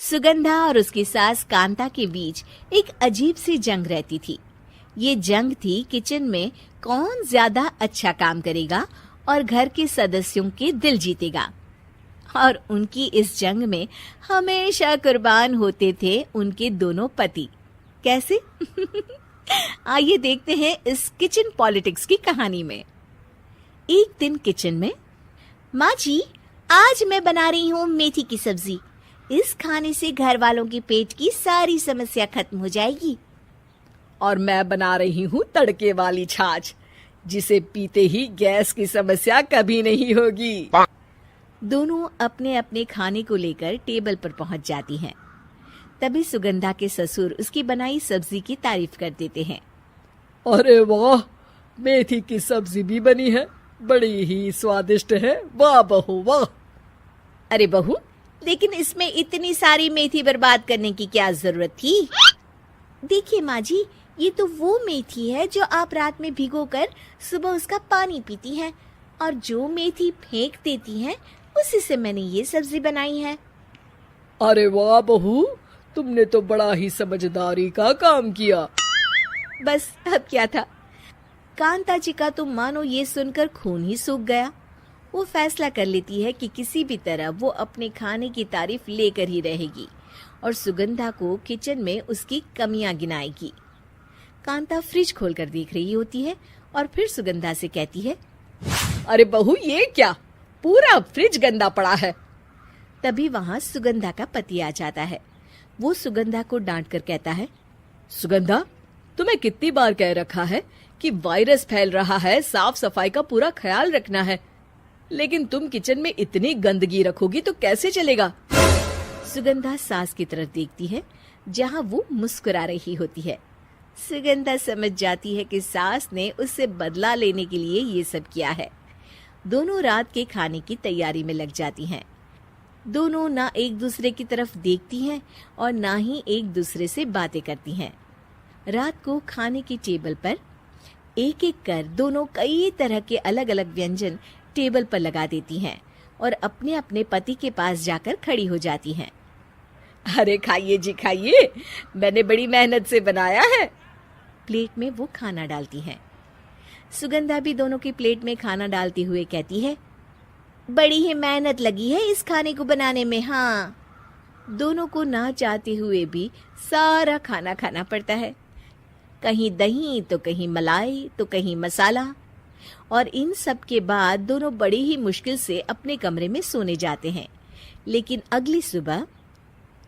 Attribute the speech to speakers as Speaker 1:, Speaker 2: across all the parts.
Speaker 1: सुगंधा और उसकी सास कांता के बीच एक अजीब सी जंग रहती थी। ये जंग थी किचन में कौन ज्यादा अच्छा काम करेगा और घर के सदस्यों के दिल जीतेगा। और उनकी इस जंग में हमेशा कुर्बान होते थे उनके दोनों पति। कैसे? आइए देखते हैं इस किचन पॉलिटिक्स की कहानी में। एक दिन किचन में, माँ जी, आज मैं बना रही हूँ मेथी की सब्जी। इस खाने से घर वालों के पेट की सारी समस्या खत्म हो जाएगी।
Speaker 2: और मैं बना रही हूँ तड़के वाली छाछ, जिसे पीते ही गैस की समस्या कभी नहीं होगी।
Speaker 1: दोनों अपने अपने खाने को लेकर टेबल पर पहुंच जाती हैं। तभी सुगंधा के ससुर उसकी बनाई सब्जी की तारीफ कर देते हैं।
Speaker 2: अरे वाह, मेथी की सब्जी भी बनी है, बड़ी ही स्वादिष्ट है। वाह बहू वाह।
Speaker 1: अरे बहू, लेकिन इसमें इतनी सारी मेथी बर्बाद करने की क्या जरूरत थी? देखिए माँ जी, ये तो वो मेथी है जो आप रात में भिगोकर सुबह उसका पानी पीती हैं, और जो मेथी फेंक देती हैं उसी से मैंने ये सब्जी बनाई है।
Speaker 2: अरे वाह बहू, तुमने तो बड़ा ही समझदारी का काम किया।
Speaker 1: बस अब क्या था, कांता जी का तो मानो ये सुनकर खून ही सूख गया। वो फैसला कर लेती है कि किसी भी तरह वो अपने खाने की तारीफ लेकर ही रहेगी और सुगंधा को किचन में उसकी कमियां गिनाएगी। कांता फ्रिज खोलकर देख रही होती है और फिर सुगंधा से कहती है,
Speaker 2: अरे बहू, ये क्या, पूरा फ्रिज गंदा पड़ा है।
Speaker 1: तभी वहाँ सुगंधा का पति आ जाता है। वो सुगंधा को डांट कर कहता है,
Speaker 2: सुगंधा, तुम्हें कितनी बार कह रखा है कि वायरस फैल रहा है, साफ सफाई का पूरा ख्याल रखना है, लेकिन तुम किचन में इतनी गंदगी रखोगी तो कैसे चलेगा।
Speaker 1: सुगंधा सास की तरफ देखती है जहाँ वो मुस्कुरा रही होती है। सुगंधा समझ जाती है कि सास ने उससे बदला लेने के लिए ये सब किया है। दोनों रात के खाने की तैयारी में लग जाती हैं। दोनों ना एक दूसरे की तरफ देखती हैं और ना ही एक दूसरे से बातें करती हैं। रात को खाने की टेबल पर एक एक कर दोनों कई तरह के अलग अलग व्यंजन टेबल पर लगा देती हैं और अपने अपने पति के पास जाकर खड़ी हो जाती हैं।
Speaker 2: अरे खाइए जी खाइए, मैंने बड़ी मेहनत से बनाया है।
Speaker 1: प्लेट में वो खाना डालती हैं। सुगंधा भी दोनों की प्लेट में खाना डालते हुए कहती है, बड़ी ही मेहनत लगी है इस खाने को बनाने में। हाँ, दोनों को ना चाहते हुए भी सारा खाना खाना पड़ता है। कहीं दही तो कहीं मलाई तो कहीं मसाला। और इन सब के बाद दोनों बड़ी ही मुश्किल से अपने कमरे में सोने जाते हैं। लेकिन अगली सुबह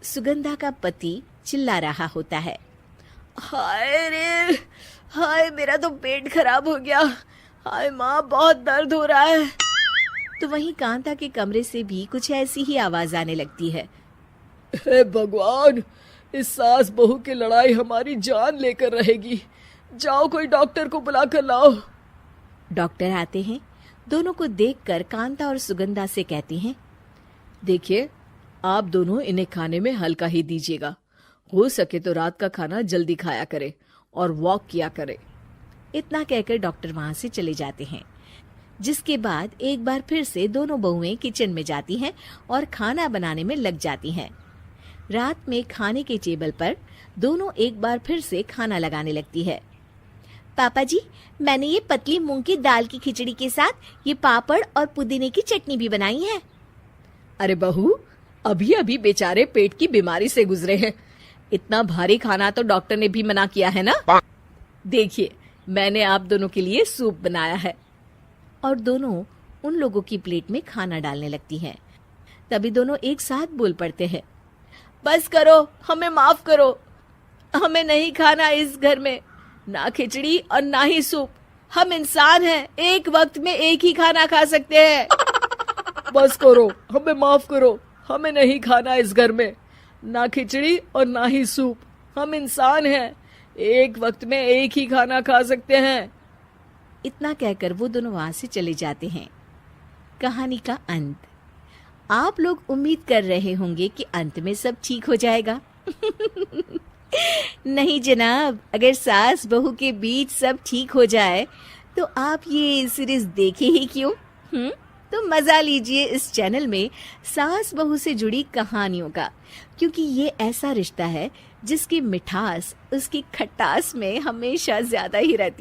Speaker 1: सुगंधा का पति चिल्ला रहा होता है,
Speaker 2: हाय रे, हाय मेरा तो पेट खराब हो गया। हाय माँ, बहुत दर्द हो रहा है।
Speaker 1: तो वहीं कांता के कमरे से भी कुछ ऐसी ही आवाज आने लगती है।
Speaker 2: हे भगवान, इस सास बहू की लड़ाई हमारी जान लेकर रहेगी। जाओ कोई डॉक्टर को बुला कर लाओ।
Speaker 1: डॉक्टर आते हैं। दोनों को देखकर कांता और सुगंधा से कहती हैं,
Speaker 2: देखिए, आप दोनों इन्हें खाने में हल्का ही दीजिएगा। हो सके तो रात का खाना जल्दी खाया करे और वॉक किया करे।
Speaker 1: इतना कहकर डॉक्टर वहां से चले जाते हैं। जिसके बाद एक बार फिर से दोनों बहुएं किचन में जाती हैं और खाना बनाने में लग जाती हैं। रात में खाने के टेबल पर दोनों एक बार फिर से खाना लगाने लगती है। पापा जी, मैंने ये पतली मूंग की दाल की खिचड़ी के साथ ये पापड़ और पुदीने की चटनी भी बनाई है।
Speaker 2: अरे बहू, अभी अभी बेचारे पेट की बीमारी से गुजरे हैं। इतना भारी खाना तो डॉक्टर ने भी मना किया है ना। देखिए, मैंने आप दोनों के लिए सूप बनाया है।
Speaker 1: और दोनों उन लोगों की प्लेट में खाना डालने लगती हैं। तभी दोनों एक साथ बोल पड़ते हैं,
Speaker 2: बस करो, हमें माफ करो। हमें नहीं खाना इस घर में, ना खिचड़ी और ना ही सूप। हम इंसान हैं, एक वक्त में एक ही खाना खा सकते हैं। बस करो, हमें माफ करो। हमें नहीं खाना इस घर में, ना खिचड़ी और ना ही सूप। हम इंसान हैं, एक वक्त में एक ही खाना खा सकते हैं।
Speaker 1: इतना कहकर वो दोनों वहां से चले जाते हैं। कहानी का अंत। आप लोग उम्मीद कर रहे होंगे कि अंत में सब ठीक हो जाएगा। नहीं जनाब, अगर सास बहू के बीच सब ठीक हो जाए तो आप ये सीरीज देखे ही क्यों? तो मजा लीजिए इस चैनल में सास बहू से जुड़ी कहानियों का, क्योंकि ये ऐसा रिश्ता है जिसकी मिठास उसकी खटास में हमेशा ज्यादा ही रहती है।